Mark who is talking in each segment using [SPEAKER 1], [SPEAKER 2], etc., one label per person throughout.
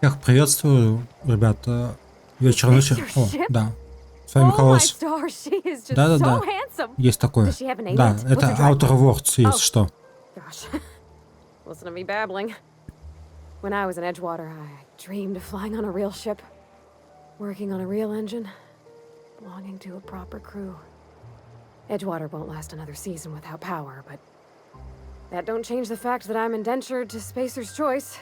[SPEAKER 1] Всех приветствую, ребята. Вечер
[SPEAKER 2] This
[SPEAKER 1] ночи.
[SPEAKER 2] your
[SPEAKER 1] О,
[SPEAKER 2] ship?
[SPEAKER 1] да. С вами
[SPEAKER 2] Oh my
[SPEAKER 1] Колосс.
[SPEAKER 2] stars, she is just
[SPEAKER 1] Да-да-да.
[SPEAKER 2] so handsome.
[SPEAKER 1] Есть такое.
[SPEAKER 2] Does she have a name
[SPEAKER 1] Да,
[SPEAKER 2] yet? What's
[SPEAKER 1] это
[SPEAKER 2] her drive?
[SPEAKER 1] Outer Worlds, если
[SPEAKER 2] Oh.
[SPEAKER 1] что.
[SPEAKER 2] Gosh, listen to me babbling. When I was in Edgewater, I dreamed of flying on a real ship, working on a real engine, belonging to a proper crew. Edgewater won't last another season without power, but that don't change the fact that I'm indentured to Spacer's Choice.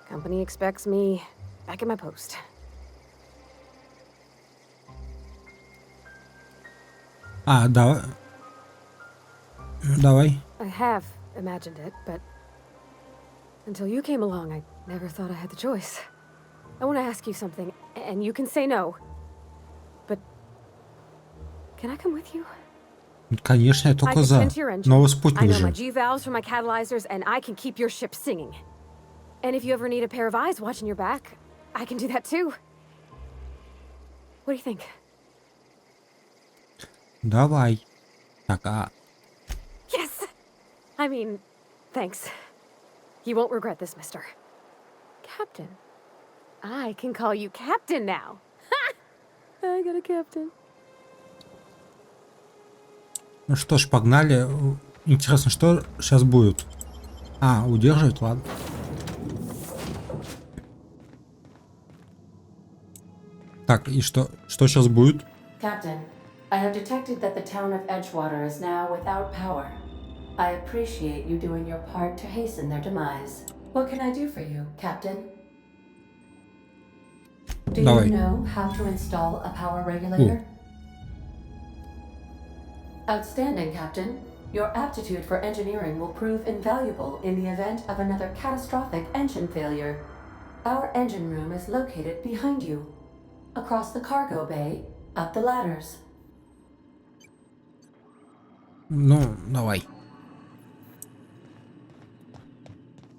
[SPEAKER 2] Company expects me back at my post.
[SPEAKER 1] Да. Давай.
[SPEAKER 2] I have imagined it, but until you came along, I never thought I had the choice. I want to ask you something, and you can say no. But can I come with you?
[SPEAKER 1] Конечно, я
[SPEAKER 2] I
[SPEAKER 1] только
[SPEAKER 2] can
[SPEAKER 1] за.
[SPEAKER 2] tend to your engine.
[SPEAKER 1] Новый
[SPEAKER 2] I
[SPEAKER 1] спутник
[SPEAKER 2] know my
[SPEAKER 1] же.
[SPEAKER 2] G-valves from my catalyzers, and I can keep your ship singing. And if you ever need a pair of eyes watching your back, I can do that too. What do you think?
[SPEAKER 1] Давай. Так,
[SPEAKER 2] Yes! I mean, thanks. You won't regret this, mister. Captain. I can call you Captain now. Ha! I got a captain.
[SPEAKER 1] ну что ж, погнали. Интересно, что сейчас будет? Удерживать, ладно. Так, и что сейчас будет?
[SPEAKER 3] Captain, I have detected that the town of Edgewater is now without power. I appreciate you doing your part to hasten their demise. What can I do for you, Captain? Do
[SPEAKER 1] Давай.
[SPEAKER 3] you know how to install a power regulator? Outstanding, Captain. Your aptitude for engineering will prove invaluable in the event of another catastrophic engine failure. Our engine room is located behind you. Across the cargo bay, up the ladders.
[SPEAKER 1] Ну, давай.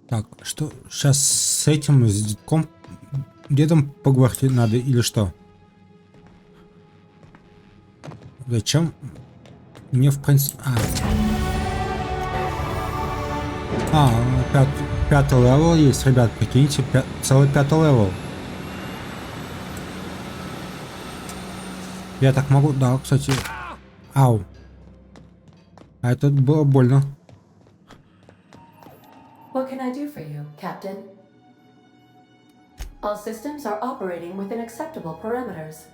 [SPEAKER 1] Так, что сейчас с этим, с дедом поговорить надо или что? Зачем? Мне в принципе... Пятый левел есть, ребят, прикиньте, целый пятый левел. Я так могу, да, кстати. Ау. А это было больно.
[SPEAKER 3] What can I do for you, Captain? All systems are operating within acceptable parameters.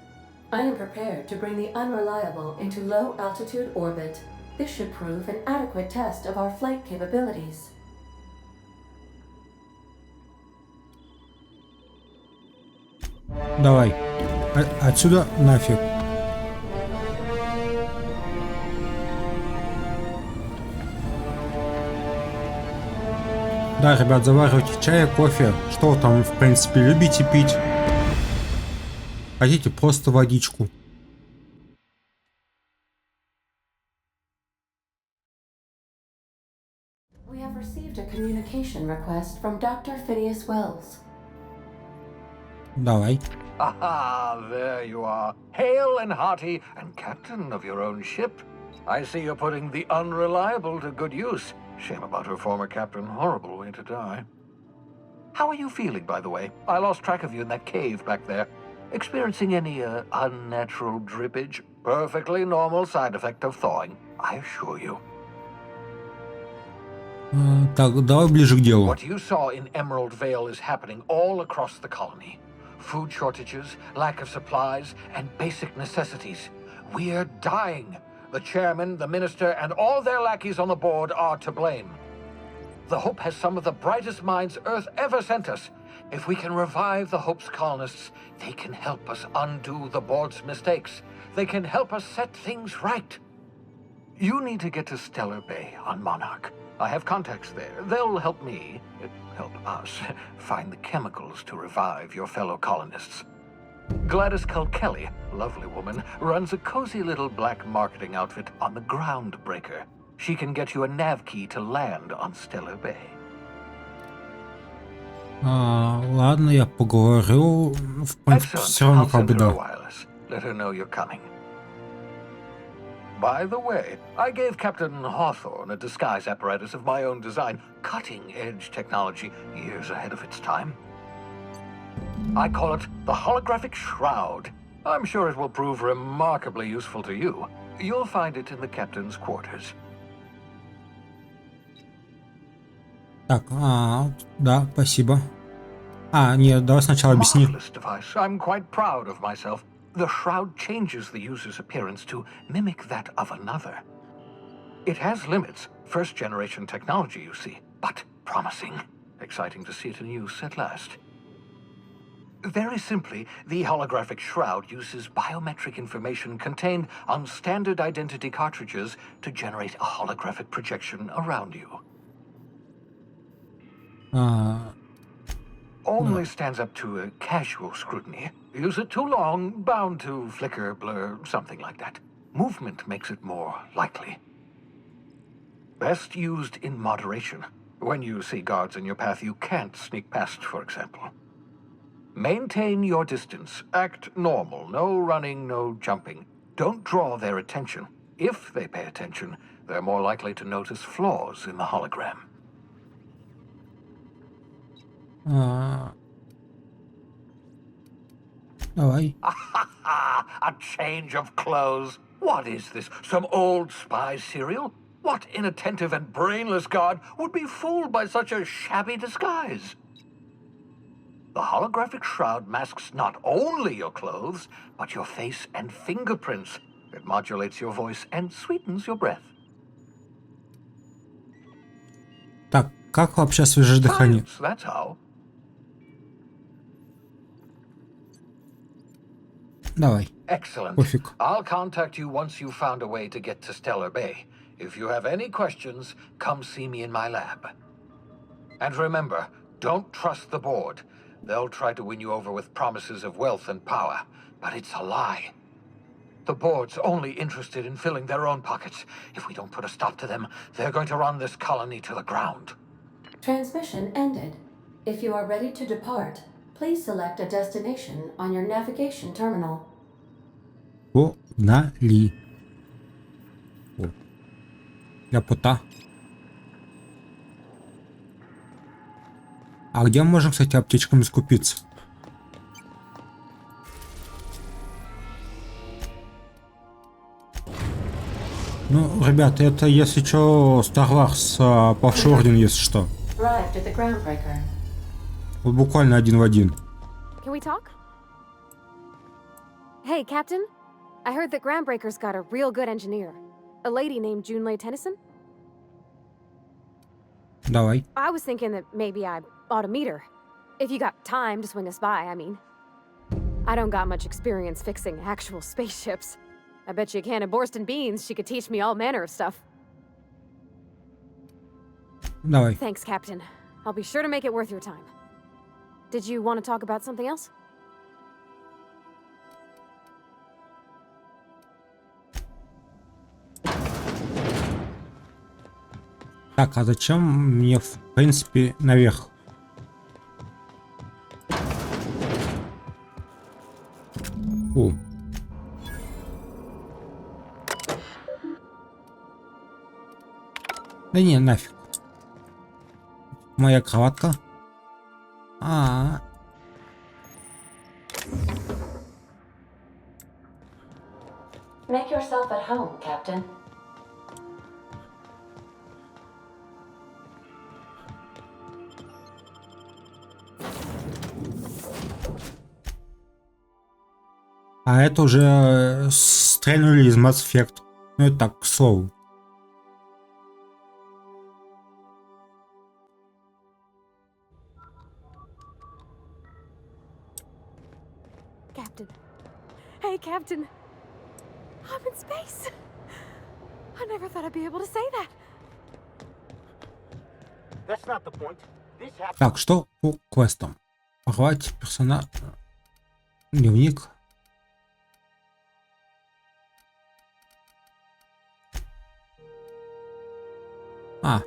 [SPEAKER 3] I am prepared to bring the unreliable into low-altitude orbit. This should prove an adequate test of our flight capabilities.
[SPEAKER 1] Давай. Отсюда нафиг. Да, ребят, заваривайте чай, кофе. Что вы там, в принципе, любите пить? Хотите просто водичку?
[SPEAKER 3] We have received a communication request from Dr. Phineas Wells.
[SPEAKER 1] Давай.
[SPEAKER 4] Aha, there you are, hale and hearty, and captain of your own ship. I see you're putting the unreliable to good use. Shame about her former captain, horrible way to die. How are you feeling, by the way? I lost track of you in that cave back there. Experiencing any, unnatural drippage? Perfectly normal side effect of thawing, I assure you.
[SPEAKER 1] Так, давай ближе к делу.
[SPEAKER 4] What you saw in Emerald Vale is happening all across the colony. Food shortages, lack of supplies, and basic necessities. We're dying. The chairman, the minister, and all their lackeys on the board are to blame. The Hope has some of the brightest minds Earth ever sent us. If we can revive the Hope's colonists, they can help us undo the board's mistakes. They can help us set things right. You need to get to Stellar Bay on Monarch. I have contacts there. They'll help us, find the chemicals to revive your fellow colonists. Gladys Culkelly, lovely woman, runs a cozy little black marketing outfit on the Groundbreaker. She can get you a nav key to land on Stellar Bay.
[SPEAKER 1] Ладно, я поговорю. В принципе, все равно
[SPEAKER 4] I'll
[SPEAKER 1] как
[SPEAKER 4] send
[SPEAKER 1] бы
[SPEAKER 4] her
[SPEAKER 1] да.
[SPEAKER 4] a wireless. Let her know you're coming. By the way, I gave Captain Hawthorne a disguise apparatus of my own design, cutting-edge technology, years ahead of its time. I call it the holographic shroud. I'm sure it will prove remarkably useful to you. You'll find it in the captain's quarters.
[SPEAKER 1] Так, да, спасибо. Нет, давай сначала объясни.
[SPEAKER 4] Marvelous device. I'm quite proud of myself. The shroud changes the user's appearance to mimic that of another. It has limits. First-generation technology, you see, but promising. Exciting to see it in use at last. Very simply, the holographic shroud uses biometric information contained on standard identity cartridges to generate a holographic projection around you. Only stands up to a casual scrutiny. Use it too long, bound to flicker, blur, something like that. Movement makes it more likely. Best used in moderation. When you see guards in your path you can't sneak past, for example. Maintain your distance. Act normal. No running, no jumping. Don't draw their attention. If they pay attention, they're more likely to notice flaws in the hologram.
[SPEAKER 1] Давай.
[SPEAKER 4] A change of clothes. What is this? Some old spy serial? What inattentive and brainless guard would be fooled by such a shabby disguise? The holographic shroud masks not only your clothes, but your face and fingerprints. It modulates your voice and sweetens your breath.
[SPEAKER 1] Так, как вообще освежишь дыхание?
[SPEAKER 4] Science, that's how.
[SPEAKER 1] Давай.
[SPEAKER 4] Excellent.
[SPEAKER 1] Пофиг.
[SPEAKER 4] I'll contact you once you've found a way to get to Stellar Bay. If you have any questions, come see me in my lab. And remember, don't trust the board. They'll try to win you over with promises of wealth and power, but it's a lie. The board's only interested in filling their own pockets. If we don't put a stop to them, they're going to run this colony to the ground.
[SPEAKER 3] Transmission ended. If you are ready to depart, please select a destination on your navigation terminal.
[SPEAKER 1] Погнали. Ляпота. А где мы можем, кстати, аптечками скупиться? Ну, ребята, это если что, Star Wars Павший Орден, если что.
[SPEAKER 3] Arrived at the groundbreaker.
[SPEAKER 1] Вот буквально один в один.
[SPEAKER 2] Can we talk? Hey, Captain. I heard that Groundbreaker's got a real good engineer. A lady named Junlei Tennyson.
[SPEAKER 1] Давай.
[SPEAKER 2] I was thinking that maybe I ought to meet her. If you got time to swing us by, I mean. I don't got much experience fixing actual spaceships. I bet you a can of Borston beans she could teach me all manner of stuff.
[SPEAKER 1] Давай.
[SPEAKER 2] Thanks, Captain. I'll be sure to make it worth your time. Did you want to talk about something else?
[SPEAKER 1] Так, а зачем мне, в принципе, наверх? О. Да не, нафиг. Моя кроватка.
[SPEAKER 3] Make yourself at home, Captain.
[SPEAKER 1] А это уже стрельнули из Mass Effect. Ну это так, к слову.
[SPEAKER 2] Captain. Hey, Captain. I'm in space. I never thought I'd be able to say that.
[SPEAKER 5] That's not the point. This happened.
[SPEAKER 1] Так, что по квестам? Порвать персонаж... Дневник.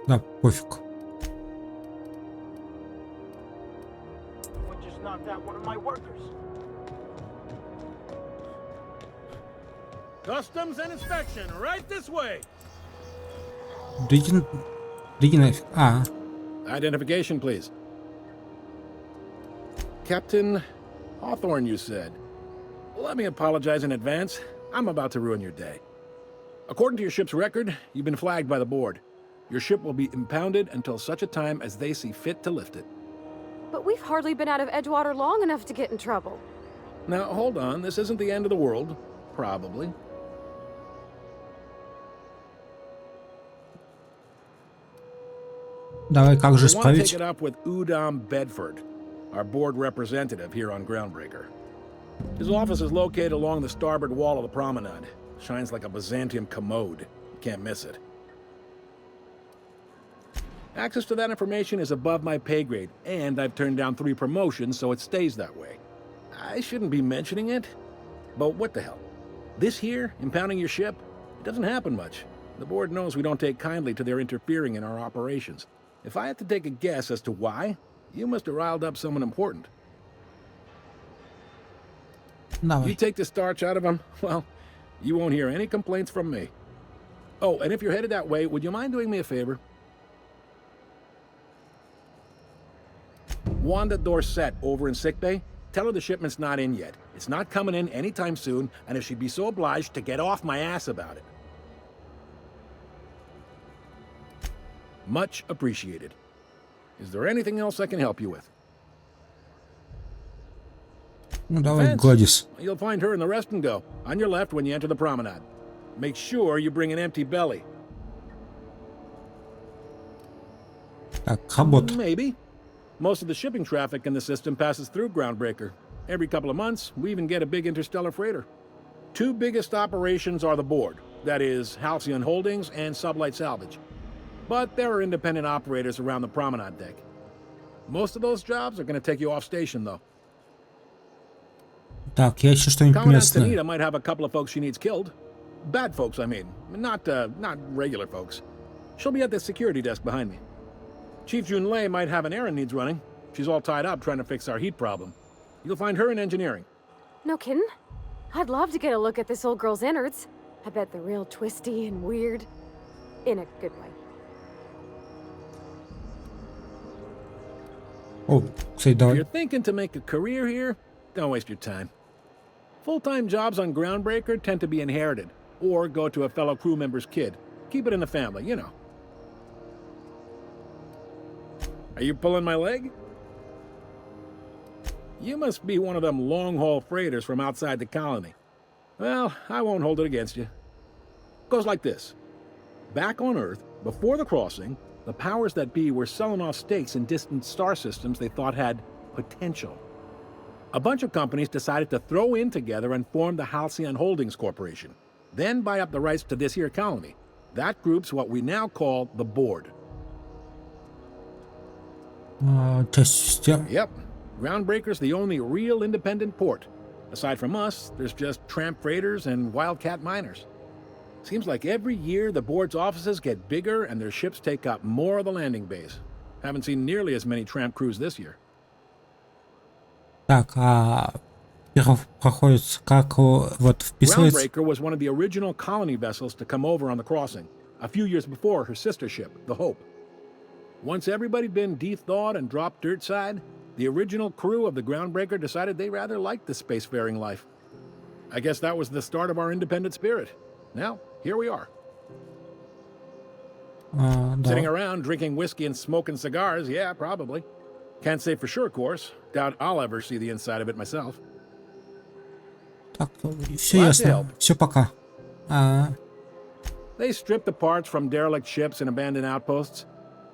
[SPEAKER 1] Да, пофиг.
[SPEAKER 5] What just knocked out one of my workers? Customs and inspection, right this way.
[SPEAKER 1] Да иди нафиг.
[SPEAKER 6] Identification, please. Captain Hawthorne, you said. Let me apologize in advance. I'm about to ruin your day. According to your ship's record, you've been flagged by the board. Your ship will be impounded until such a time as they see fit to lift it.
[SPEAKER 2] But we've hardly been out of Edgewater long enough to get in trouble.
[SPEAKER 6] Now, hold on. This isn't the end of the world. Probably.
[SPEAKER 1] Давай, как же
[SPEAKER 6] We want to take
[SPEAKER 1] справить?
[SPEAKER 6] it up with Udom Bedford, our board representative here on Groundbreaker. His office is located along the starboard wall of the promenade. Shines like a Byzantium commode. You can't miss it. Access to that information is above my pay grade, and I've turned down 3 promotions, so it stays that way. I shouldn't be mentioning it, but what the hell? This here, impounding your ship, it doesn't happen much. The board knows we don't take kindly to their interfering in our operations. If I had to take a guess as to why, you must have riled up someone important. You
[SPEAKER 1] Давай.
[SPEAKER 6] take the starch out of them, well, you won't hear any complaints from me. Oh, and if you're headed that way, would you mind doing me a favor? Wanda Dorset over in sickbay, tell her the shipment's not in yet. It's not coming in anytime soon, and if she'd be so obliged to get off my ass about it. Much appreciated. Is there anything else I can help you with?
[SPEAKER 1] Ну давай,
[SPEAKER 6] Fence.
[SPEAKER 1] Гладис.
[SPEAKER 6] You'll find her in the rest and go, on your left when you enter the promenade. Make sure you bring an empty belly.
[SPEAKER 1] Так, работа.
[SPEAKER 6] Maybe. Most of the shipping traffic in the system passes through Groundbreaker. Every couple of months, we even get a big interstellar freighter. 2 biggest operations are the board, that is, Halcyon Holdings and Sublight Salvage. But there are independent operators around the promenade deck. Most of those jobs are going to take you off station, though.
[SPEAKER 1] Так, я ищу что-нибудь
[SPEAKER 6] Commandant
[SPEAKER 1] местное.
[SPEAKER 6] Tanita might have a couple of folks she needs killed. Bad folks, I mean. Not regular folks. She'll be at the security desk behind me. Chief Junlei might have an errand needs running. She's all tied up trying to fix our heat problem. You'll find her in engineering.
[SPEAKER 2] No kidding? I'd love to get a look at this old girl's innards. I bet they're real twisty and weird. In a good way.
[SPEAKER 1] О, кстати,
[SPEAKER 6] If
[SPEAKER 1] давай.
[SPEAKER 6] you're thinking to make a career here, don't waste your time. Full-time jobs on Groundbreaker tend to be inherited, or go to a fellow crew member's kid. Keep it in the family, you know. Are you pulling my leg? You must be one of them long-haul freighters from outside the colony. Well, I won't hold it against you. Goes like this. Back on Earth, before the crossing, the powers that be were selling off stakes in distant star systems they thought had potential. A bunch of companies decided to throw in together and form the Halcyon Holdings Corporation, then buy up the rights to this here colony. That group's what we now call the Board.
[SPEAKER 1] Часть систем.
[SPEAKER 6] Yep, Groundbreaker's the only real independent port. Aside from us, there's just tramp freighters and wildcat miners. Seems like every year the board's offices get bigger and their ships take up more of the landing bays. Haven't seen nearly as many tramp crews this year.
[SPEAKER 1] Так, а проходится, как вот вписывается.
[SPEAKER 6] Groundbreaker was one of the original colony vessels to come over on the crossing, a few years before her sister ship, the Hope. Once everybody'd been de-thawed and dropped dirt side, the original crew of the Groundbreaker decided they rather liked the spacefaring life. I guess that was the start of our independent spirit. Now, here we are. Sitting
[SPEAKER 1] Да.
[SPEAKER 6] around drinking whiskey and smoking cigars, yeah, probably. Can't say for sure, of course. Doubt I'll ever see the inside of it myself.
[SPEAKER 1] Так, все
[SPEAKER 6] Glad to
[SPEAKER 1] ясно.
[SPEAKER 6] help.
[SPEAKER 1] Все, пока.
[SPEAKER 6] They strip the parts from derelict ships and abandoned outposts.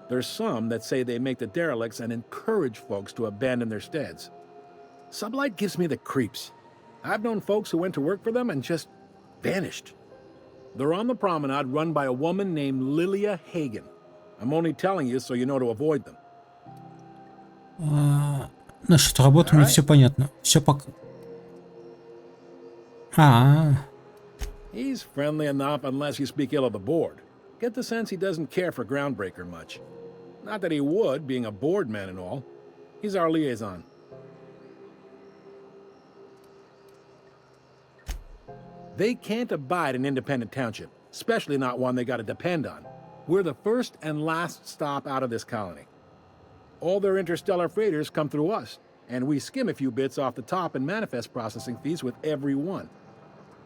[SPEAKER 6] There's some that say they make the derelicts and encourage folks to abandon their steads. Sublight gives me the creeps. I've known folks who went to work for them and just vanished. They're on the promenade run by a woman named Lilia Hagen. I'm only telling you so you know to avoid them.
[SPEAKER 1] Насчет работы мне все понятно. Все пока.
[SPEAKER 6] He's friendly enough unless you speak ill of the board. Get the sense he doesn't care for Groundbreaker much. Not that he would, being a board man and all. He's our liaison. They can't abide an independent township, especially not one they gotta depend on. We're the first and last stop out of this colony. All their interstellar freighters come through us. and we skim a few bits off the top in manifest processing fees with every one.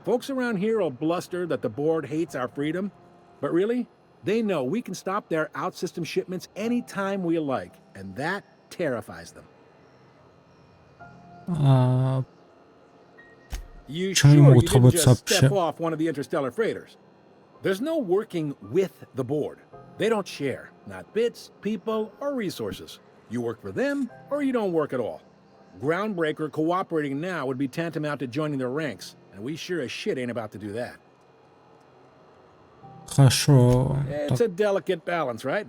[SPEAKER 6] Folks around here will bluster that the board hates our freedom, but really, they know we can stop their out-system shipments anytime we like, and that terrifies them. You
[SPEAKER 1] Почему не
[SPEAKER 6] sure
[SPEAKER 1] могут
[SPEAKER 6] you didn't
[SPEAKER 1] работать
[SPEAKER 6] just
[SPEAKER 1] сообща?
[SPEAKER 6] step off one of the interstellar freighters? There's no working with the board. They don't share, not bits, people, or resources. You work for them, or you don't work at all. Groundbreaker cooperating now would be tantamount to joining their ranks, and we sure as shit ain't about to do that.
[SPEAKER 1] Хорошо.
[SPEAKER 6] It's a delicate balance, right?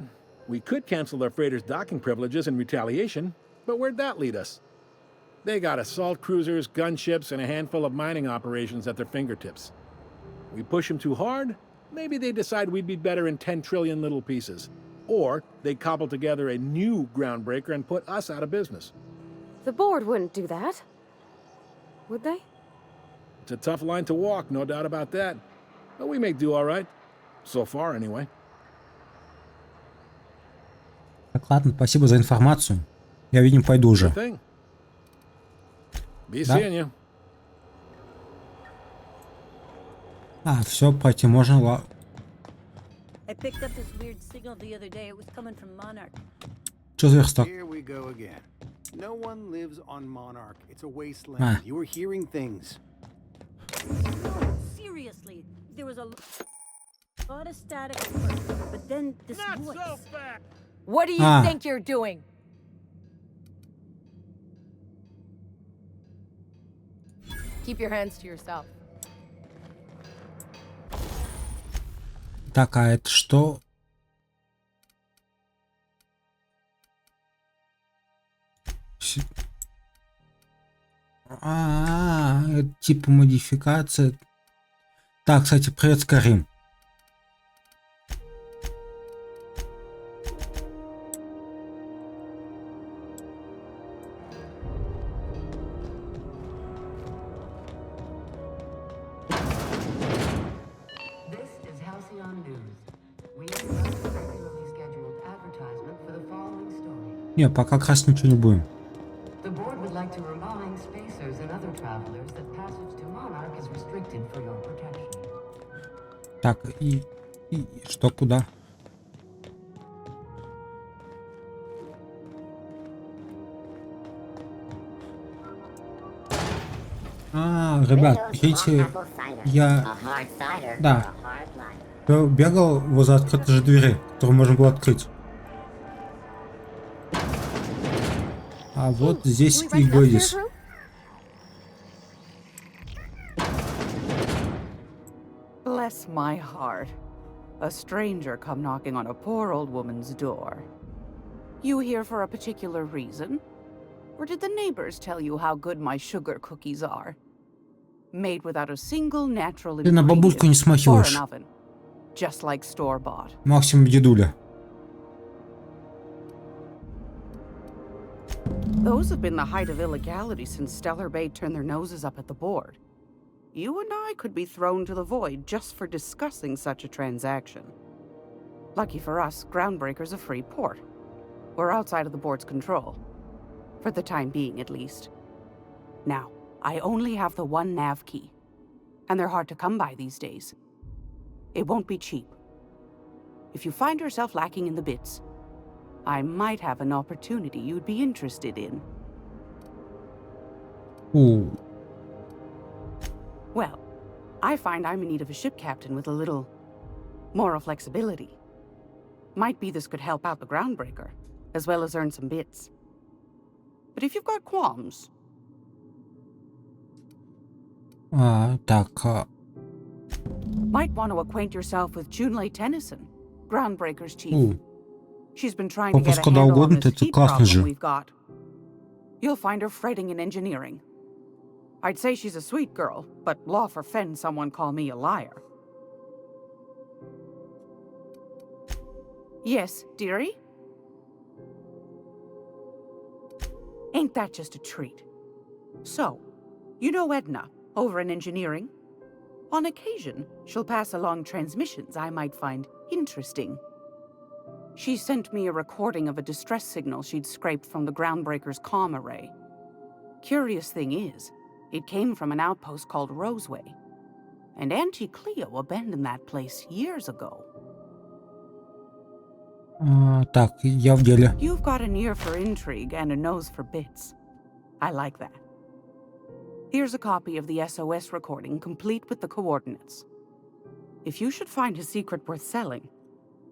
[SPEAKER 6] We could cancel their freighters' docking privileges in retaliation, but where'd that lead us? They got assault cruisers, gunships, and a handful of mining operations at their fingertips. We push them too hard, maybe they decide we'd be better in 10 trillion little pieces. Or they cobble together a new groundbreaker and put us out of business.
[SPEAKER 2] The board wouldn't do that. Would they?
[SPEAKER 6] It's a tough line to walk, no doubt about that. But we may do all right. So far, anyway.
[SPEAKER 1] Так, ладно, спасибо за информацию. Я, видимо, пойду уже.
[SPEAKER 6] Good thing. Be
[SPEAKER 1] Да?
[SPEAKER 6] seeing you.
[SPEAKER 1] Все, пройти можно.
[SPEAKER 7] I picked up this weird signal the other day. It was coming from Monarch.
[SPEAKER 1] Что за верстак?
[SPEAKER 8] Here we go again. No one lives on Monarch. It's a wasteland.
[SPEAKER 1] Ah.
[SPEAKER 8] You were hearing things.
[SPEAKER 7] No, seriously. There was a lot of static at first, but then this
[SPEAKER 5] Not
[SPEAKER 7] voice.
[SPEAKER 5] so fast!
[SPEAKER 2] What do you
[SPEAKER 1] Ah.
[SPEAKER 2] think you're doing? Keep your hands to yourself.
[SPEAKER 1] Так, а это что? С- это типа модификация. Так, кстати, привет, Карим.
[SPEAKER 3] This is Halcyon News. We announce a regularly scheduled advertisement for the following story.
[SPEAKER 1] Не, пока как раз ничего не будем.
[SPEAKER 3] The board would like to remind spacers and other travelers that passage to Monarch is restricted for your protection.
[SPEAKER 1] Так, и что, куда? Ребят, видите, я... Да. Я бегал возле открытой же двери, которую можно было открыть. А вот здесь и Глэдис.
[SPEAKER 9] Bless my heart. A stranger come knocking on a poor old woman's door. You here for a particular reason? Or did the neighbors tell you how good my sugar cookies are? Made without a single natural
[SPEAKER 1] Ты на бабульку не
[SPEAKER 9] ingredient or
[SPEAKER 1] смахиваешь.
[SPEAKER 9] an oven. Just like store-bought.
[SPEAKER 1] Максимум дедуля.
[SPEAKER 9] Those have been the height of illegality since Stellar Bay turned their noses up at the board. You and I could be thrown to the void just for discussing such a transaction. Lucky for us, Groundbreaker's a free port. We're outside of the board's control. For the time being, at least. Now, I only have the one nav key. And they're hard to come by these days. It won't be cheap. If you find yourself lacking in the bits, I might have an opportunity you'd be interested in.
[SPEAKER 1] Ooh.
[SPEAKER 9] Well, I find I'm in need of a ship captain with a little moral flexibility. Might be this could help out the Groundbreaker, as well as earn some bits. But if you've got qualms...
[SPEAKER 1] Так,
[SPEAKER 9] Might want to acquaint yourself with Junlei Tennyson, Groundbreaker's chief.
[SPEAKER 1] Ooh.
[SPEAKER 9] She's been trying to
[SPEAKER 1] Попасть
[SPEAKER 9] get a
[SPEAKER 1] куда
[SPEAKER 9] handle on
[SPEAKER 1] угодно,
[SPEAKER 9] this
[SPEAKER 1] это
[SPEAKER 9] heat
[SPEAKER 1] классно
[SPEAKER 9] problem
[SPEAKER 1] же.
[SPEAKER 9] we've got. You'll find her fretting in engineering. I'd say she's a sweet girl, but law forfend someone call me a liar. Yes, dearie? Ain't that just a treat? So, you know Edna, over in engineering? On occasion, she'll pass along transmissions I might find interesting. She sent me a recording of a distress signal she'd scraped from the Groundbreaker's comm array. Curious thing is, it came from an outpost called Roseway. And Auntie Cleo abandoned that place years ago.
[SPEAKER 1] Так, я в деле.
[SPEAKER 9] You've got an ear for intrigue and a nose for bits. I like that. Here's a copy of the SOS recording, complete with the coordinates. If you should find a secret worth selling,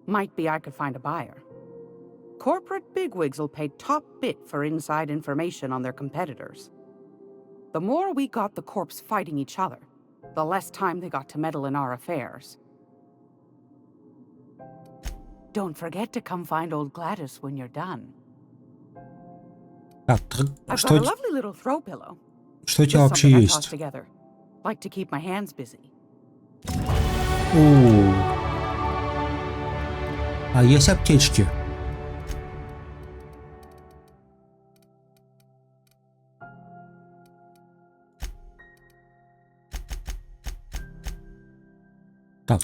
[SPEAKER 9] might be I could find a buyer. Corporate bigwigs will pay top bit for inside information on their competitors. The more we got the corps fighting each other, the less time they got to meddle in our affairs. Don't forget to come find old Gladys when you're done.
[SPEAKER 1] Так,
[SPEAKER 9] I've got a lovely little throw pillow.
[SPEAKER 1] что у тебя
[SPEAKER 9] Just
[SPEAKER 1] вообще
[SPEAKER 9] something I
[SPEAKER 1] есть?
[SPEAKER 9] tossed together. Like to keep my hands busy.
[SPEAKER 1] А есть аптечки? Так.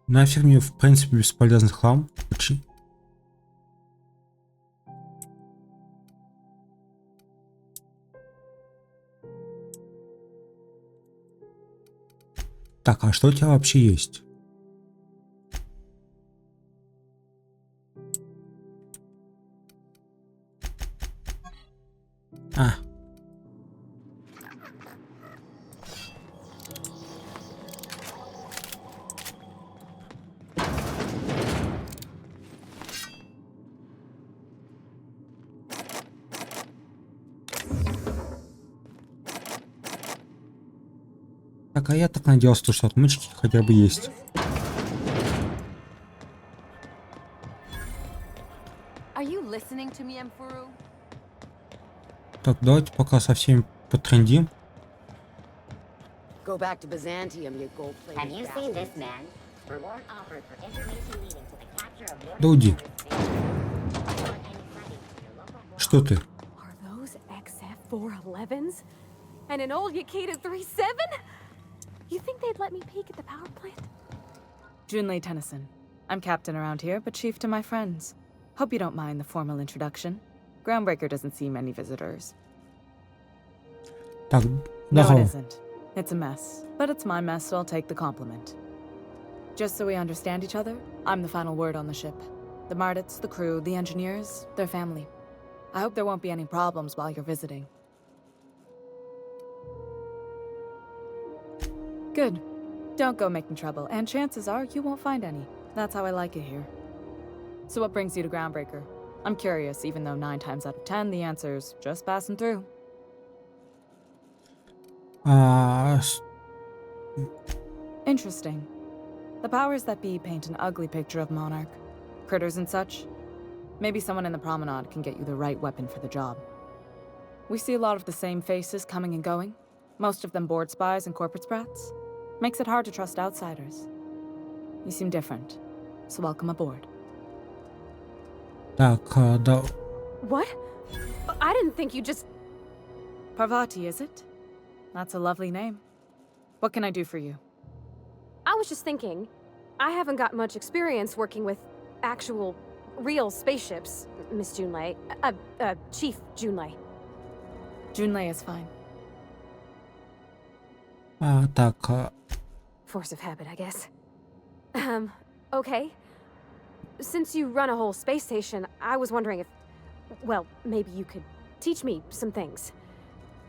[SPEAKER 1] Нафиг мне, в принципе, бесполезный хлам. Так, а что у тебя вообще есть? А. Так, а я так надеялся, что отмычки хотя бы есть. Так, давайте пока со всеми потрендим. Да уйди. Что ты?
[SPEAKER 2] And an old Yakita 3-7? You think they'd let me peek at the power plant?
[SPEAKER 10] Junlei Tennyson. I'm captain around here, but chief to my friends. Hope you don't mind the formal introduction. Groundbreaker doesn't see many visitors.
[SPEAKER 1] Так,
[SPEAKER 10] no, it isn't. It's a mess, but it's my mess, so I'll take the compliment. Just so we understand each other, I'm the final word on the ship. The Mardits, the crew, the engineers, their family. I hope there won't be any problems while you're visiting. Good. Don't go making trouble, and chances are you won't find any. That's how I like it here. So what brings you to Groundbreaker? I'm curious, even though 9 times out of 10 the answer's just passing through. Interesting. The powers that be paint an ugly picture of Monarch. Critters and such. Maybe someone in the promenade can get you the right weapon for the job. We see a lot of the same faces coming and going. Most of them board spies and corporate sprats. Makes it hard to trust outsiders. You seem different, so welcome aboard.
[SPEAKER 1] Так, да.
[SPEAKER 2] What? I didn't think you just...
[SPEAKER 10] Parvati, is it? That's a lovely name. What can I do for you?
[SPEAKER 2] I was just thinking, I haven't got much experience working with actual, real spaceships, Miss Junlei. Chief Junlei.
[SPEAKER 10] Junlei is fine.
[SPEAKER 1] Так.
[SPEAKER 2] Force of habit, I guess. Okay. Since you run a whole space station, I was wondering if... Well, maybe you could teach me some things.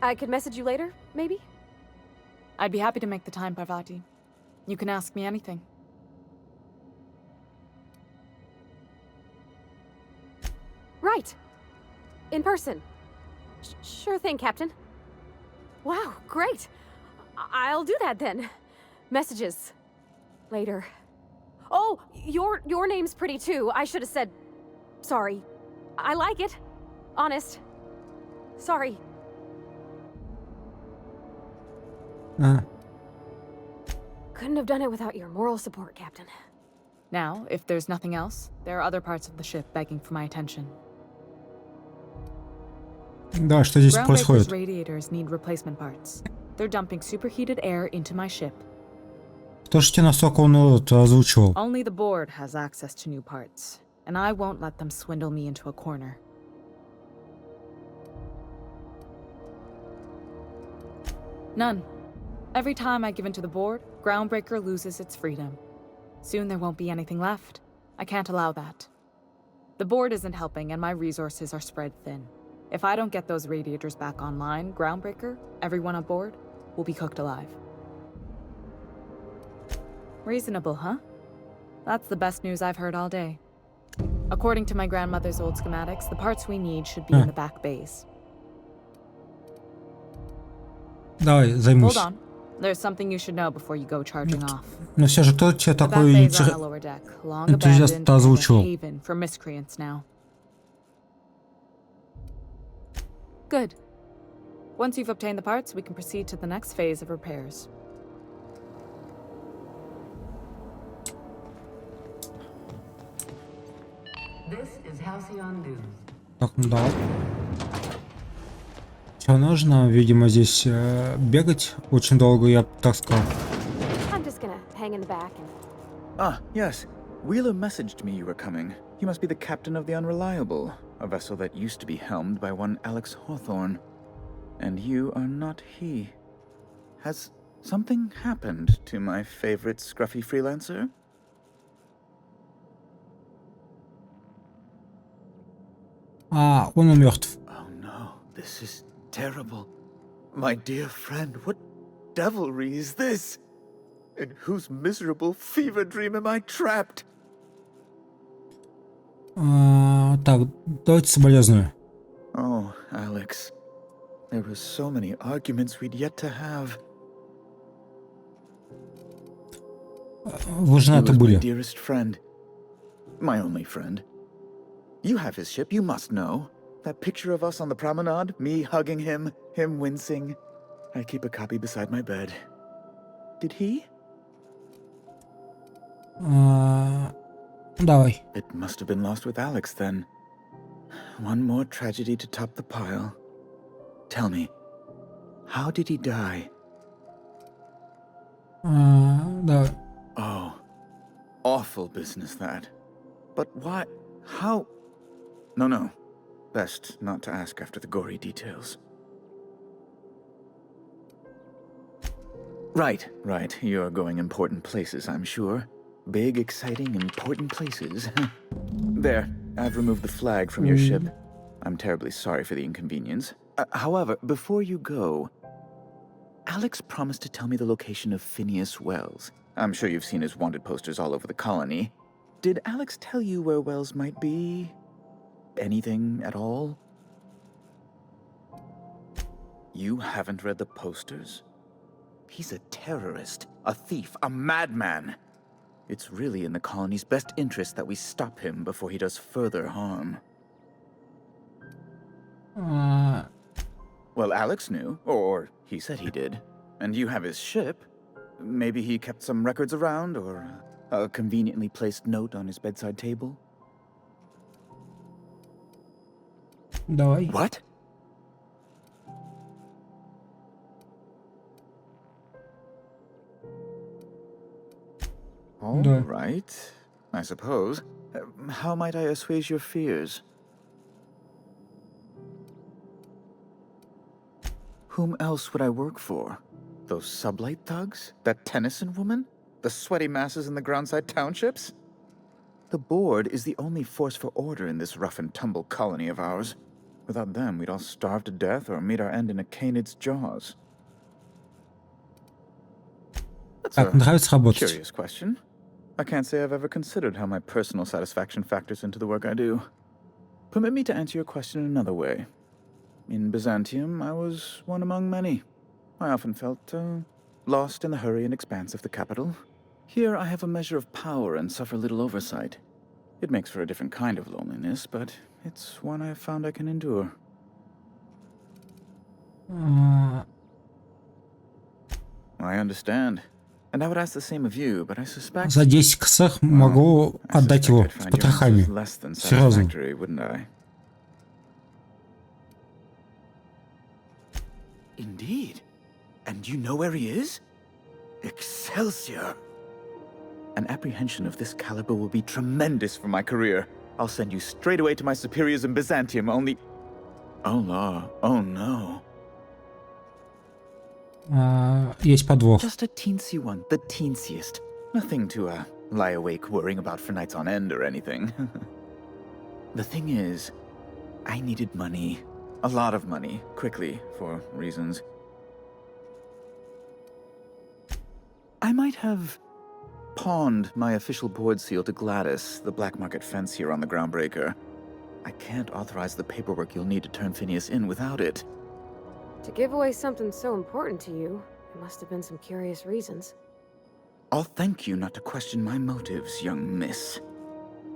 [SPEAKER 2] I could message you later, maybe?
[SPEAKER 10] I'd be happy to make the time, Parvati. You can ask me anything.
[SPEAKER 2] Right. In person. Sure thing, Captain. Wow, great. I'll do that then. Messages. Later. Oh, your name's pretty too. I should have said... Sorry. I like it. Honest. Sorry. Couldn't have done it without your moral support, Captain.
[SPEAKER 10] Now, if there's nothing else, there are other parts of the ship begging for my attention.
[SPEAKER 1] Да, что здесь происходит?
[SPEAKER 10] Groundbreaker's radiators need replacement parts. They're dumping superheated air into my ship.
[SPEAKER 1] Кто ж тебе настолько он это озвучивал?
[SPEAKER 10] Only the board has access to new parts, and I won't let them swindle me into a corner. None. Every time I give in to the board, Groundbreaker loses its freedom. Soon there won't be anything left. I can't allow that. The board isn't helping, and my resources are spread thin. If I don't get those radiators back online, Groundbreaker, everyone on board, will be cooked alive. Reasonable, huh? That's the best news I've heard all day. According to my grandmother's old schematics, the parts we need should be in the back bays.
[SPEAKER 1] Давай, займусь.
[SPEAKER 10] Hold on. There's something you should know before you go charging off.
[SPEAKER 1] Но все же кто тебе
[SPEAKER 10] The back
[SPEAKER 1] такой
[SPEAKER 10] bays on the lower deck, long
[SPEAKER 1] энтузиаст
[SPEAKER 10] abandoned, and a
[SPEAKER 1] озвучивал?
[SPEAKER 10] haven for miscreants now. Good. Once you've obtained the parts, we can proceed to the next phase of repairs.
[SPEAKER 3] This is Halcyon News.
[SPEAKER 1] Так, ну да. Что нужно? Видимо, здесь бегать очень долго, я бы так сказал.
[SPEAKER 2] I'm just gonna hang in the back and...
[SPEAKER 11] Ah, yes. Wheeler messaged me you were coming. You must be the captain of the Unreliable, a vessel that used to be helmed by one Alex Hawthorne. And you are not he. Has something happened to my favorite scruffy freelancer?
[SPEAKER 1] А, он мертв.
[SPEAKER 11] Oh no, this is terrible. My dear friend, what devilry is this? In whose miserable fever dream am I trapped?
[SPEAKER 1] Так, давайте соболезную.
[SPEAKER 11] Oh, Alex. There were so many arguments we'd yet to have.
[SPEAKER 1] Вы женаты
[SPEAKER 11] He was my
[SPEAKER 1] были.
[SPEAKER 11] dearest friend. My only friend. You have his ship, you must know. That picture of us on the promenade, me hugging him, him wincing. I keep a copy beside my bed. Did he?
[SPEAKER 1] Давай.
[SPEAKER 11] It must have been lost with Alex then. One more tragedy to top the pile. Tell me, how did he die?
[SPEAKER 1] Давай.
[SPEAKER 11] Oh, awful business that. But why? How? No. Best not to ask after the gory details. Right. You're going important places, I'm sure. Big, exciting, important places. There, I've removed the flag from your ship. I'm terribly sorry for the inconvenience. However, before you go, Alex promised to tell me the location of Phineas Wells. I'm sure you've seen his wanted posters all over the colony. Did Alex tell you where Wells might be? Anything at all? You haven't read the posters? He's a terrorist, a thief, a madman. It's really in the colony's best interest that we stop him before he does further harm. Well, Alex knew, or he said he did. And you have his ship. Maybe he kept some records around, or a conveniently placed note on his bedside table.
[SPEAKER 1] Давай.
[SPEAKER 11] What? All right, I suppose. How might I assuage your fears? Whom else would I work for? Those sublight thugs? That Tennyson woman? The sweaty masses in the groundside townships? The board is the only force for order in this rough-and-tumble colony of ours. Without them, we'd all starve to death or meet our end in a canid's jaws. That's
[SPEAKER 1] Так, нравится
[SPEAKER 11] a
[SPEAKER 1] работать.
[SPEAKER 11] curious question. I can't say I've ever considered how my personal satisfaction factors into the work I do. Permit me to answer your question in another way. In Byzantium, I was one among many. I often felt lost in the hurry and expanse of the capital. Here, I have a measure of power and suffer little oversight. It makes for a different kind of loneliness, but it's one I have found I can endure. I understand. And I would ask the same of you, but I suspect...
[SPEAKER 1] За 10 косах могу отдать его с потрохами. Серьезно.
[SPEAKER 11] Wouldn't I? Indeed. And you know where he is? Excelsior! An apprehension of this caliber will be tremendous for my career. I'll send you straight away to my superiors in Byzantium, only... Oh, no. Oh, no.
[SPEAKER 1] Есть подвох.
[SPEAKER 11] Just a teensy one, the teensiest. Nothing to, lie awake worrying about for nights on end or anything. The thing is, I needed money. A lot of money, quickly, for reasons. I might have pawned my official board seal to Gladys, the black market fence here on the Groundbreaker. I can't authorize the paperwork you'll need to turn Phineas in without it.
[SPEAKER 2] To give away something so important to you, there must have been some curious reasons.
[SPEAKER 11] I'll thank you not to question my motives, young miss.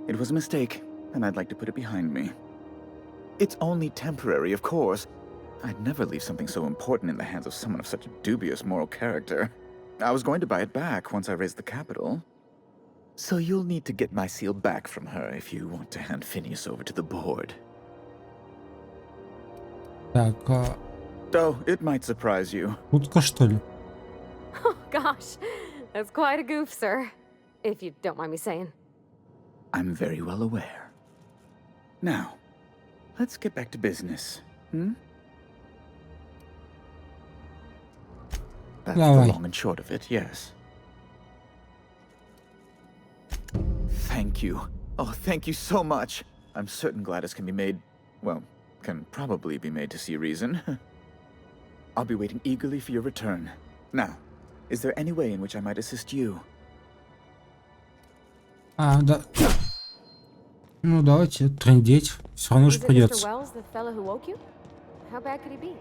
[SPEAKER 11] It was a mistake, and I'd like to put it behind me. It's only temporary, of course. I'd never leave something so important in the hands of someone of such dubious moral character. I was going to buy it back once I raised the capital. So you'll need to get my seal back from her if you want to hand Phineas over to the board.
[SPEAKER 1] Так,
[SPEAKER 11] Though it might surprise you.
[SPEAKER 1] шутка, что ли?
[SPEAKER 2] Oh gosh, that's quite a goof, sir. If you don't mind me saying.
[SPEAKER 11] I'm very well aware. Now, let's get back to business, hmm? That's the
[SPEAKER 1] Давай.
[SPEAKER 11] long and short of it, yes. Thank you. Oh, thank you so much. I'm certain Gladys can be made, well, can probably be made to see reason. I'll be waiting eagerly for your return. Now, is there any way in which I might assist you?
[SPEAKER 1] Да. Ну, давайте трындеть. Все равно
[SPEAKER 2] Is
[SPEAKER 1] же
[SPEAKER 2] it Mr.
[SPEAKER 1] придется.
[SPEAKER 2] Wells, the fellow who woke you? How bad could he be?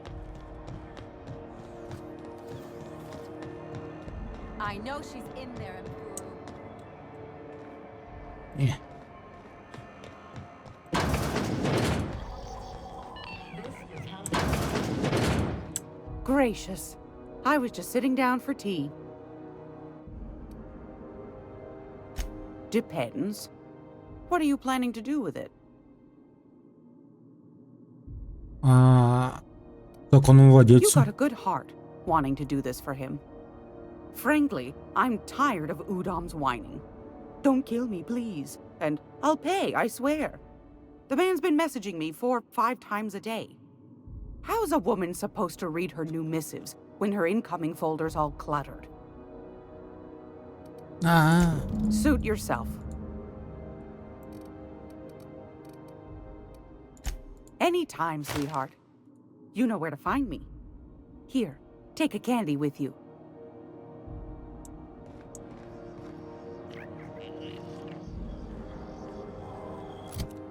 [SPEAKER 7] I know she's in there.
[SPEAKER 1] Не.
[SPEAKER 9] Gracious. I was just sitting down for tea. Depends. What are you planning to do with it?
[SPEAKER 1] Как он
[SPEAKER 9] You
[SPEAKER 1] владельцу?
[SPEAKER 9] got a good heart, wanting to do this for him. Frankly, I'm tired of Udom's whining. Don't kill me, please. And I'll pay, I swear. The man's been messaging me 4 or 5 times a day. How's a woman supposed to read her new missives when her incoming folder's all cluttered? Suit yourself. Anytime, sweetheart. You know where to find me. Here, take a candy with you.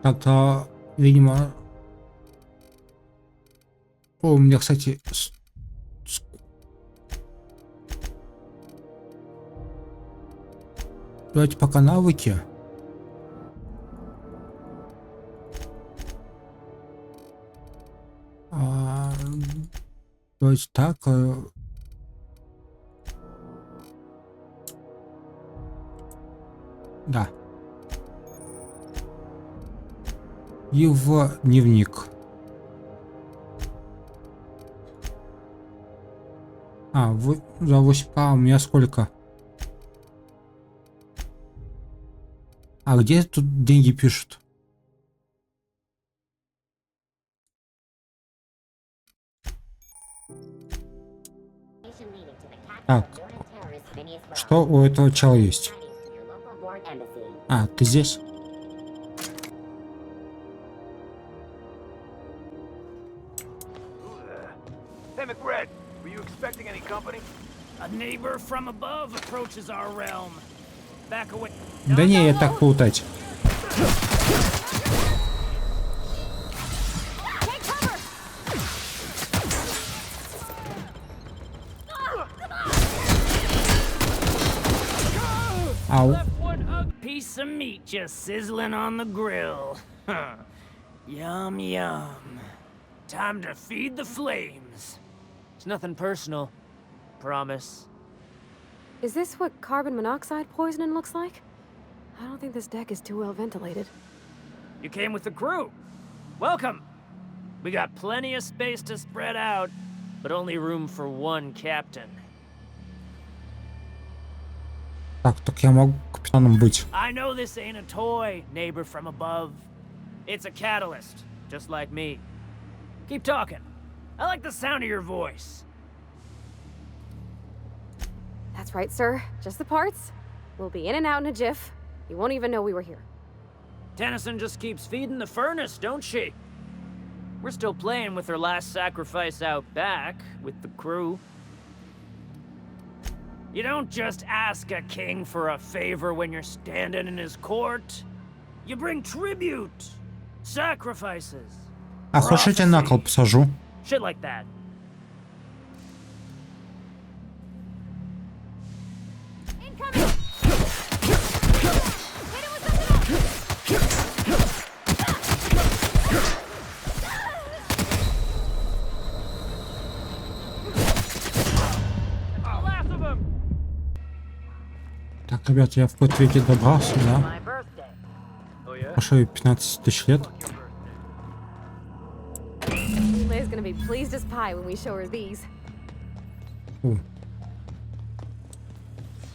[SPEAKER 1] Это, видимо... О, у меня, кстати... Давайте пока навыки. Давайте так. Да. И в дневник. За 8К у меня сколько? Где тут деньги пишут? Так. Что у этого чела есть? Ты здесь?
[SPEAKER 5] Hey, McBride, were you expecting any company? A neighbor from above approaches our realm. Back away.
[SPEAKER 1] Да не, я так плутать. Ау.
[SPEAKER 5] Piece of meat just sizzling on the grill. Huh. Yum, yum. Time to feed the flames. It's nothing personal. Promise.
[SPEAKER 2] Is this what carbon monoxide poisoning looks like? I don't think this deck is too well ventilated.
[SPEAKER 5] You came with the crew. Welcome. We got plenty of space to spread out, but only room for one captain.
[SPEAKER 1] Так я могу капитаном быть.
[SPEAKER 5] I know this ain't a toy, neighbor from above. It's a catalyst, just like me. Keep talking. I like the sound of your voice.
[SPEAKER 2] That's right, sir. Just the parts. We'll be in and out in a jiff. You won't even know we were here.
[SPEAKER 5] Tennyson just keeps feeding the furnace, don't she? We're still playing with her last sacrifice out back, with the crew. You don't just ask a king for a favor when you're standing in his court. You bring tribute, sacrifices.
[SPEAKER 1] А хочешь, я тебя на кол посажу?
[SPEAKER 5] Shit like that.
[SPEAKER 2] Incoming! Hit him with
[SPEAKER 1] Так, ребят, я в какой-то веке добрался, да? Прошло 15 тысяч лет.
[SPEAKER 2] Lay's gonna be pleased as pie when we show her these.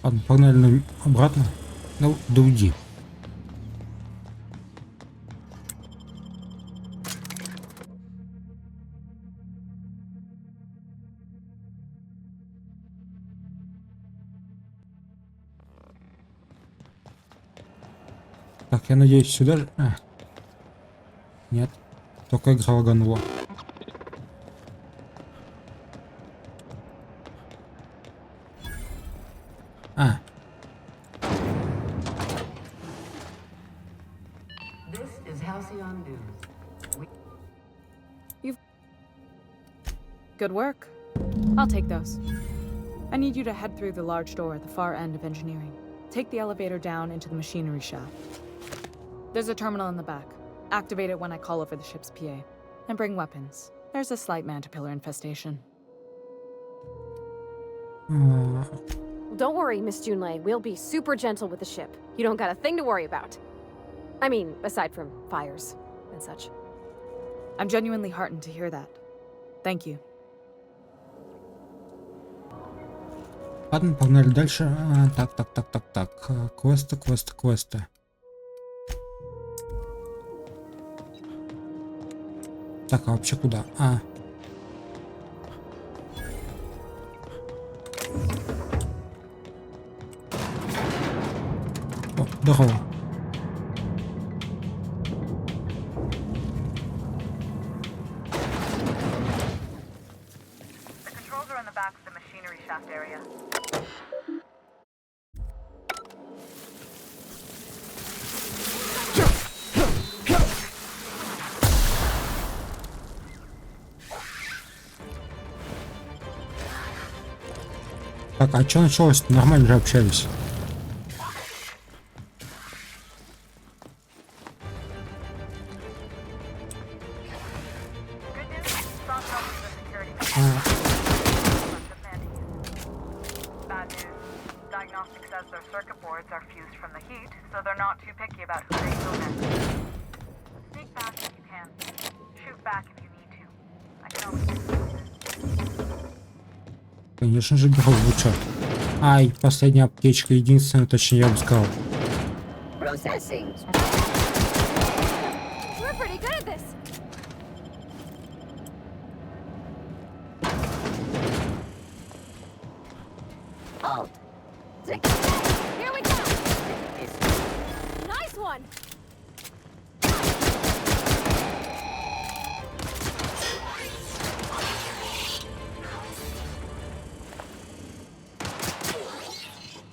[SPEAKER 1] Ладно, погнали обратно. Ну, да уйди. Так, я надеюсь, сюда же... Нет, только игра лаганула.
[SPEAKER 10] Good work. I'll take those. I need you to head through the large door at the far end of engineering. Take the elevator down into the machinery shaft. There's a terminal in the back. Activate it when I call over the ship's PA. And bring weapons. There's a slight mantipillar infestation.
[SPEAKER 2] Don't worry, Miss Junlei. We'll be super gentle with the ship. You don't got a thing to worry about. I mean, aside from fires and such.
[SPEAKER 10] I'm genuinely heartened to hear that. Thank you.
[SPEAKER 1] Ладно, погнали дальше. Так. Квесты. Так, а вообще куда? О, здорово. Так, а что началось? Нормально же общались. Конечно же, беру лучше. Ай, последняя аптечка, единственная, точнее, я бы сказал.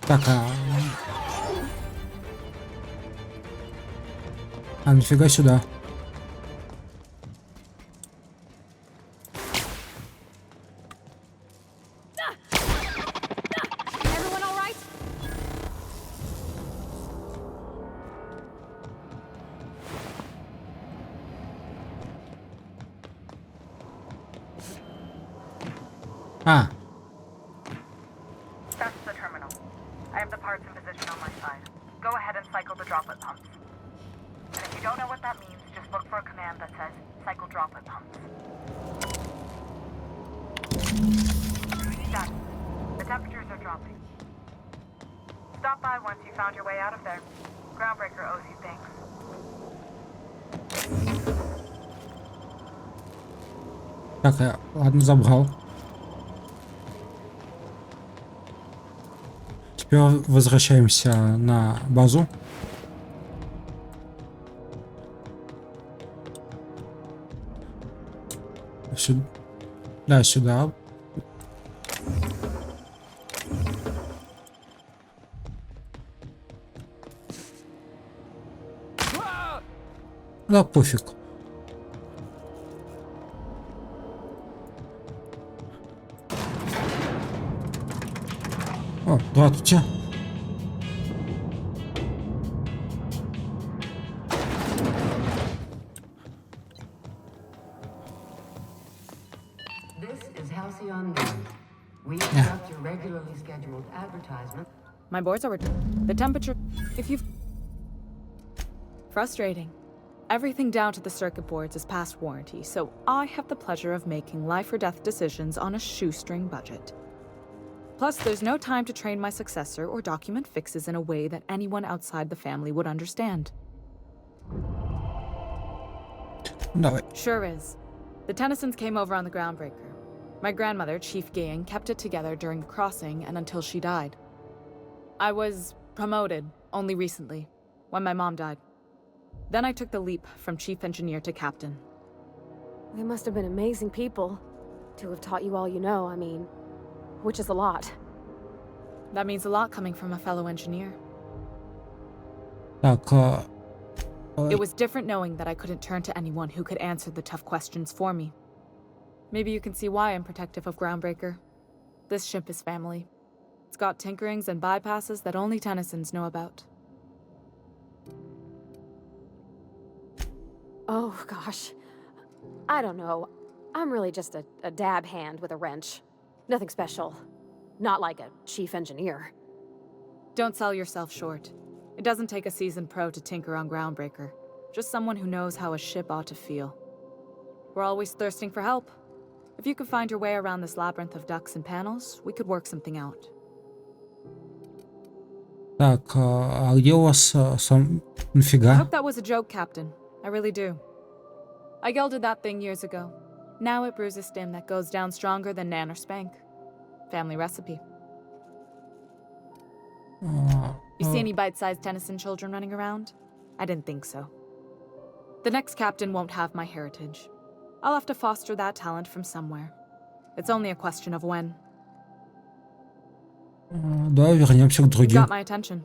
[SPEAKER 1] Так, нифига сюда.
[SPEAKER 12] That's the terminal. I have the parts in position on my side. Go ahead and cycle the droplet pumps. And if you don't know what that means, just look for a command that says, cycle droplet pumps. Done. The temperatures are dropping. Stop by once you found your way out of there. Groundbreaker owes you thanks.
[SPEAKER 1] Так, я, ладно, забрал. Теперь возвращаемся на базу. Сюда. Да, сюда. Да, пофиг. О, здравствуйте.
[SPEAKER 10] My boards are the temperature. If you've frustrating. Everything down to the circuit boards is past warranty, so I have the pleasure of making life or death decisions on a shoestring budget. Plus, there's no time to train my successor or document fixes in a way that anyone outside the family would understand.
[SPEAKER 1] Давай.
[SPEAKER 10] Sure is. The Tennysons came over on the Groundbreaker. My grandmother, Chief Gang, kept it together during the crossing and until she died. I was promoted only recently, when my mom died. Then I took the leap from chief engineer to captain.
[SPEAKER 2] They must have been amazing people to have taught you all you know, I mean, which is a lot.
[SPEAKER 10] That means a lot coming from a fellow engineer.
[SPEAKER 1] Так,
[SPEAKER 10] It was different knowing that I couldn't turn to anyone who could answer the tough questions for me. Maybe you can see why I'm protective of Groundbreaker. This ship is family. It's got tinkerings and bypasses that only Tennysons know about.
[SPEAKER 2] Oh, gosh. I don't know. I'm really just a dab hand with a wrench. Nothing special. Not like a chief engineer.
[SPEAKER 10] Don't sell yourself short. It doesn't take a seasoned pro to tinker on Groundbreaker. Just someone who knows how a ship ought to feel. We're always thirsting for help. If you could find your way around this labyrinth of ducts and panels, we could work something out.
[SPEAKER 1] Так, а где у вас сам...
[SPEAKER 10] I
[SPEAKER 1] Нафига?
[SPEAKER 10] hope that was a joke, Captain. I really do. I gelded that thing years ago. Now it brews a stem that goes down stronger than Nan or Spank. Family recipe. You see any bite-sized Tennyson children running around? I didn't think so. The next captain won't have my heritage. I'll have to foster that talent from somewhere. It's only a question of when.
[SPEAKER 1] Да, вернемся к
[SPEAKER 10] You
[SPEAKER 1] другим.
[SPEAKER 10] got my attention.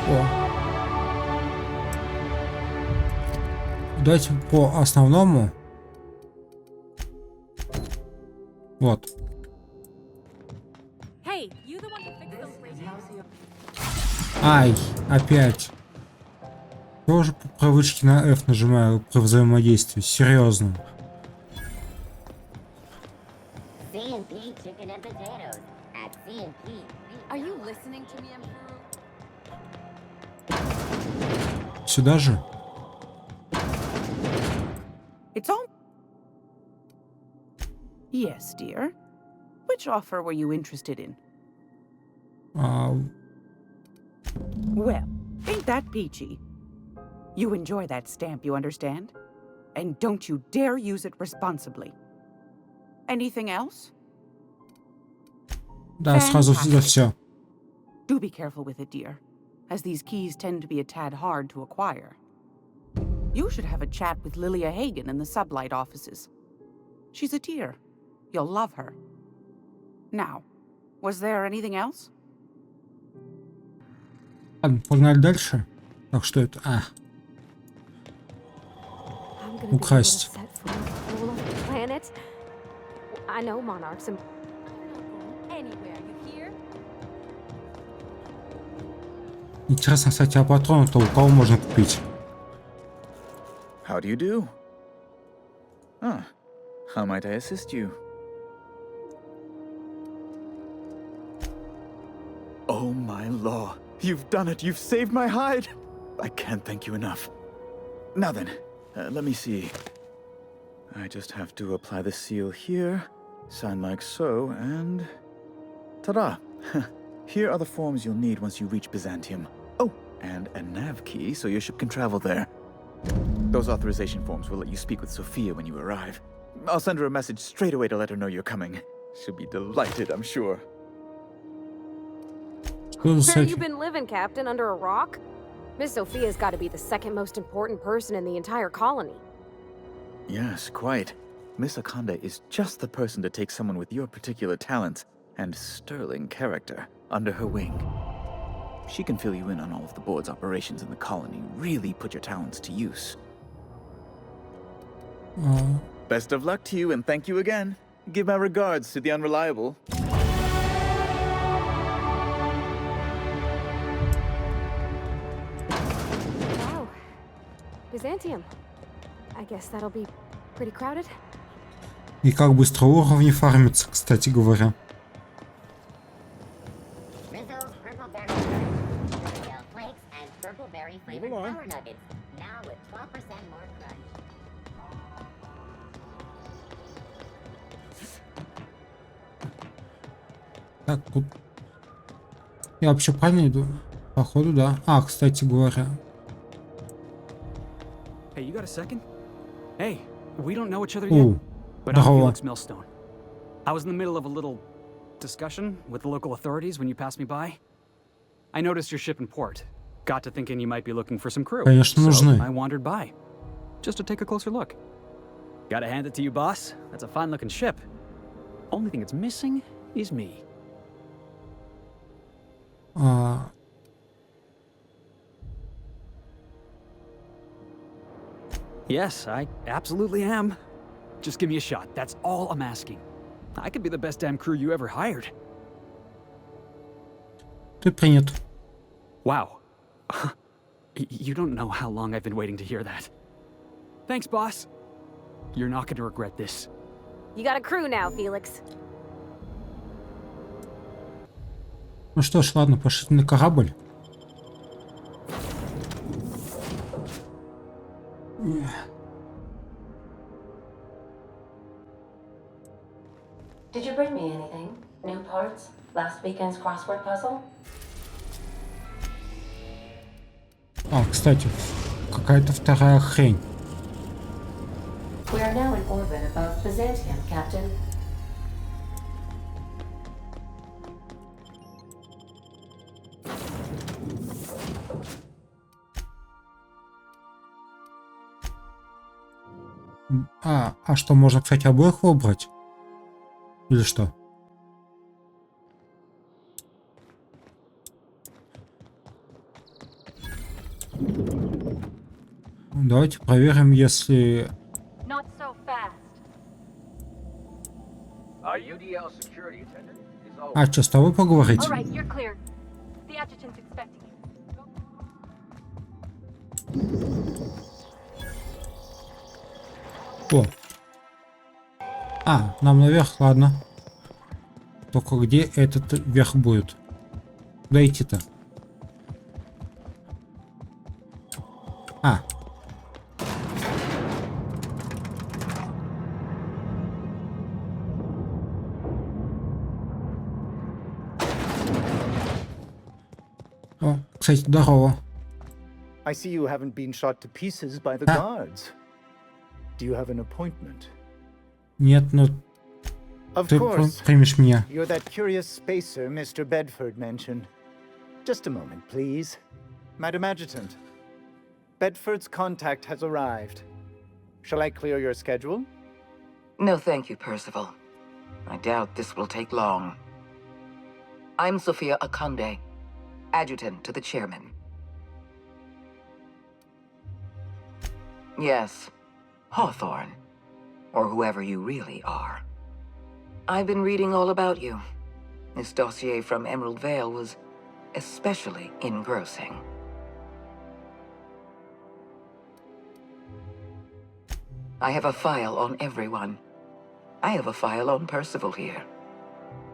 [SPEAKER 1] О. Давайте по основному. Вот.
[SPEAKER 7] Hey, you the one who fixed those
[SPEAKER 1] Ай, опять. Тоже по привычке на F нажимаю при взаимодействии. Серьезно.
[SPEAKER 13] Chicken and potatoes at C&P.
[SPEAKER 2] Are you listening to me, Emperor?
[SPEAKER 1] Сюда же.
[SPEAKER 9] It's all... Yes, dear. Which offer were you interested in? Well, ain't that peachy? You enjoy that stamp, you understand? And don't you dare use it responsibly. Anything else?
[SPEAKER 1] Да, сразу за все.
[SPEAKER 9] Do be careful with it, dear, as these keys tend to be a tad hard to acquire. You should have a chat with Lilia Hagen in the sublight offices. She's a dear. You'll love her. Now, was there anything else?
[SPEAKER 1] Ладно, погнали дальше. Так, что это? А. Украсть.
[SPEAKER 2] I know monarchs and
[SPEAKER 7] anywhere, you hear?
[SPEAKER 1] Интересно, кстати, а патроны-то у кого можно купить?
[SPEAKER 11] How do you do? Ah, how might I assist you? Oh my law, you've done it, you've saved my hide! I can't thank you enough. Now then, let me see. I just have to apply the seal here, sign like so, and Ta-da! Here are the forms you'll need once you reach Byzantium. Oh, and a nav key so your ship can travel there. Those authorization forms will let you speak with Sophia when you arrive. I'll send her a message straight away to let her know you're coming. She'll be delighted, I'm sure.
[SPEAKER 2] Where have you been living, Captain? Under a rock? Miss Sophia's got to be the second most important person in the entire colony.
[SPEAKER 11] Yes, quite. Miss Akande is just the person to take someone with your particular talents and sterling character under her wing. She can fill you in on all of the board's operations in the colony, really put your talents to use. Best of luck to you, and thank you again. Give my regards to the Unreliable.
[SPEAKER 2] Wow. Byzantium. I guess that'll be pretty crowded.
[SPEAKER 1] И как быстро уровни фармятся, кстати говоря.
[SPEAKER 13] Rizzo's purple berry, yellow flakes, and purple berry flavored power nuggets. Now with 12% more crunch.
[SPEAKER 1] Так, тут... Я вообще правильно иду? Походу, да. А, кстати говоря.
[SPEAKER 14] Hey, you got a second? Hey, we don't know each other yet, but I'm Felix Millstone. I was in the middle of a little discussion with the local authorities when you passed me by. I noticed your ship in port. Got to thinking you might be looking for some crew.
[SPEAKER 1] Конечно, нужны.
[SPEAKER 14] So I wandered by, just to take a closer look. Gotta hand it to you, boss. That's a fine-looking ship. Only thing it's missing is me. Yes, I absolutely am. Just give me a shot. That's all I'm asking. I could be the best damn crew you ever hired.
[SPEAKER 1] Ты принят.
[SPEAKER 14] Wow. You don't know how long I've been waiting to hear that. Thanks, boss. You're not going to regret this.
[SPEAKER 2] You got a crew now, Felix.
[SPEAKER 1] Ну что ж, ладно, пошли на корабль.
[SPEAKER 3] Did you bring me anything? New parts? Last weekend's crossword puzzle?
[SPEAKER 1] А, кстати, какая-то вторая хрень.
[SPEAKER 3] We are now in orbit above Byzantium, Captain.
[SPEAKER 1] А что, можно, кстати, обоих выбрать? Или что? Давайте проверим, если... А, что, с тобой поговорить? О. А, нам наверх, ладно. Только где этот верх будет? Куда идти-то? А. О, кстати, здорово.
[SPEAKER 15] I see you haven't been shot to pieces by the guards. Do you have an appointment?
[SPEAKER 1] Нет, ну...
[SPEAKER 15] Of
[SPEAKER 1] Ты
[SPEAKER 15] course.
[SPEAKER 1] примешь меня.
[SPEAKER 15] You're that curious spacer Mr. Bedford mentioned. Just a moment, please. Madam Adjutant, Bedford's contact has arrived. Shall I clear your schedule?
[SPEAKER 16] No, thank you, Percival. I doubt this will take long. I'm Sophia Akande, adjutant to the chairman. Yes, Hawthorne, or whoever you really are. I've been reading all about you. This dossier from Emerald Vale was especially engrossing. I have a file on everyone. I have a file on Percival here.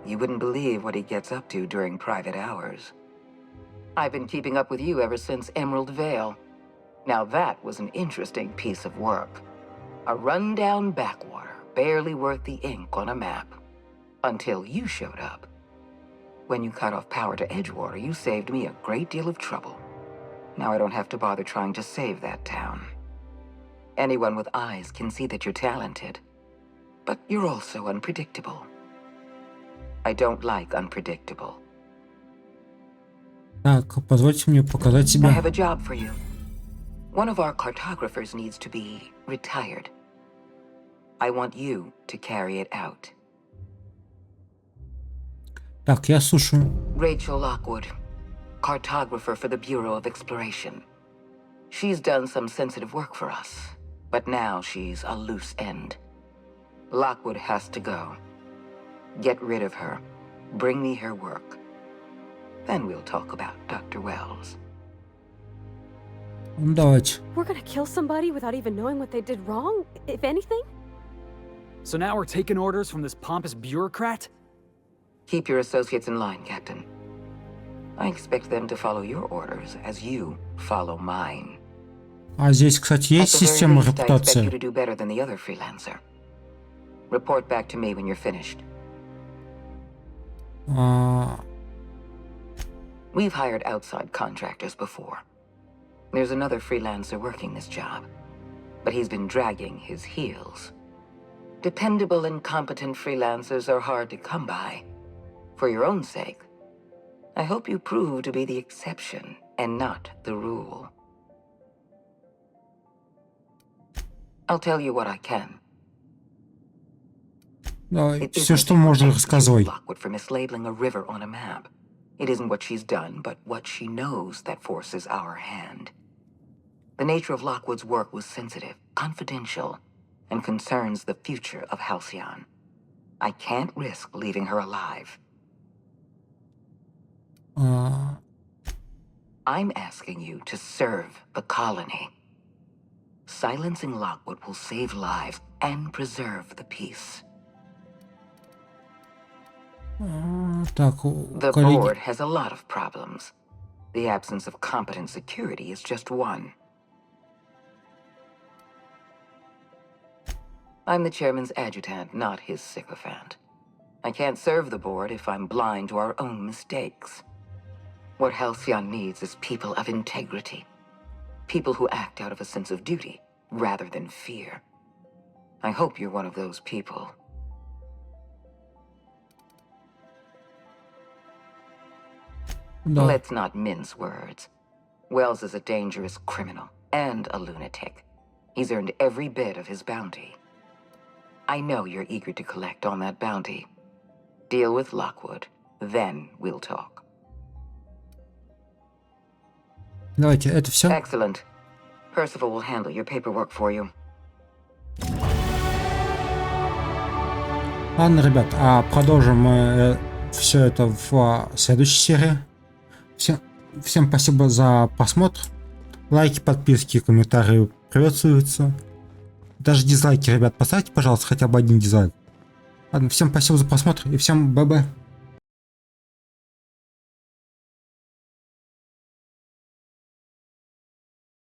[SPEAKER 16] You wouldn't believe what he gets up to during private hours. I've been keeping up with you ever since Emerald Vale. Now that was an interesting piece of work. A rundown backwater, barely worth the ink on a map. Until you showed up. When you cut off power to Edgewater, you saved me a great deal of trouble. Now I don't have to bother trying to save that town. Anyone with eyes can see that you're talented, but you're also unpredictable. I don't like unpredictable.
[SPEAKER 1] Так, позвольте мне показать
[SPEAKER 16] I
[SPEAKER 1] себя.
[SPEAKER 16] have a job for you. One of our cartographers needs to be retired. I want you to carry it out.
[SPEAKER 1] Так, я слушаю.
[SPEAKER 16] Rachel Lockwood, cartographer for the Bureau of Exploration. She's done some sensitive work for us, but now she's a loose end. Lockwood has to go. Get rid of her. Bring me her work. Then we'll talk about Dr. Wells.
[SPEAKER 1] Давайте.
[SPEAKER 2] We're gonna kill somebody without even knowing what they did wrong, if anything?
[SPEAKER 14] So now we're taking orders from this pompous bureaucrat?
[SPEAKER 16] Keep your associates in line, Captain. I expect them to follow your orders as you follow mine.
[SPEAKER 1] А здесь, кстати, есть
[SPEAKER 16] At the very
[SPEAKER 1] система
[SPEAKER 16] least, I expect you
[SPEAKER 1] репутации?
[SPEAKER 16] to do better than the other freelancer. Report back to me when you're finished. We've hired outside contractors before. There's another freelancer working this job, but he's been dragging his heels. Dependable and competent freelancers are hard to come by. For your own sake, I hope you prove to be the exception and not the rule. I'll tell you what I can.
[SPEAKER 1] Давай, все, что можно, рассказывай.
[SPEAKER 16] Lockwood for mislabeling a river on a map. It isn't what she's done, but what she knows that forces our hand. The nature of Lockwood's work was sensitive, confidential, and concerns the future of Halcyon. I can't risk leaving her alive. I'm asking you to serve the colony. Silencing Lockwood will save lives and preserve the peace.
[SPEAKER 1] Так,
[SPEAKER 16] The
[SPEAKER 1] коллеги.
[SPEAKER 16] board has a lot of problems. The absence of competent security is just one. I'm the chairman's adjutant, not his sycophant. I can't serve the board if I'm blind to our own mistakes. What Halcyon needs is people of integrity. People who act out of a sense of duty, rather than fear. I hope you're one of those people.
[SPEAKER 1] Да.
[SPEAKER 16] Let's not mince words. Wells is a dangerous criminal and a lunatic. He's earned every bit of his bounty. I know you're eager to collect on that bounty. Deal with Lockwood, then we'll talk.
[SPEAKER 1] Давайте, это все.
[SPEAKER 16] Excellent. Percival will handle your paperwork for you.
[SPEAKER 1] Ладно, ребят, продолжим мы все это в следующей серии. Всем спасибо за просмотр. Лайки, подписки, комментарии приветствуются. Даже дизлайки, ребят, поставьте, пожалуйста, хотя бы один дизлайк. Ладно, всем спасибо за просмотр и всем бай-бай.